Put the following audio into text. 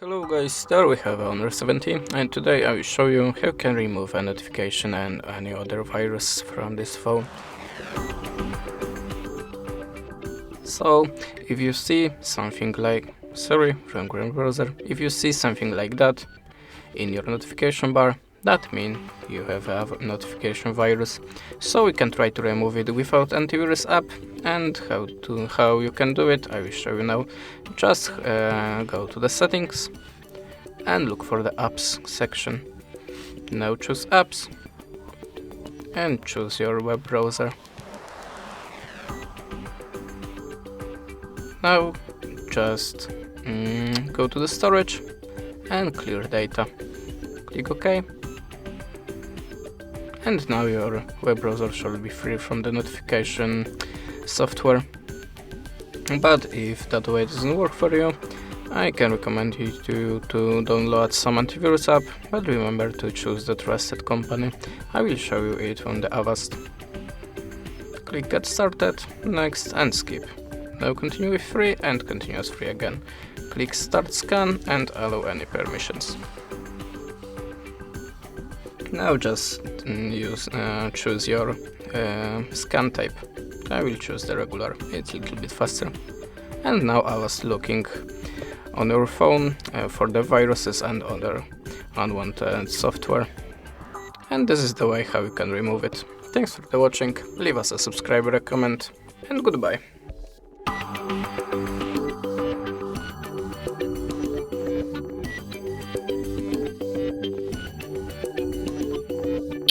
Hello guys, there we have Honor 17 and today I will show you how you can remove a notification and any other virus from this phone. So if you see something like, wrong browser, if you see something like that in your notification bar, that means you have a notification virus. So we can try to remove it without antivirus app, and how you can do it I will show you now. Just go to the settings and look for the apps section. Now choose apps and choose your web browser. Now just go to the storage and clear data. Click OK. And now your web browser should be free from the notification software. But if that way doesn't work for you, I can recommend you to download some antivirus app, but remember to choose the trusted company. I will show you it on the Avast. Click Get Started, Next and Skip. Now continue with free and continue as free again. Click Start Scan and allow any permissions. Now just choose your scan type. I will choose the regular, it's a little bit faster. And now I was looking on your phone for the viruses and other unwanted software. And this is the way how you can remove it. Thanks for watching, leave us a subscribe, a comment, and goodbye.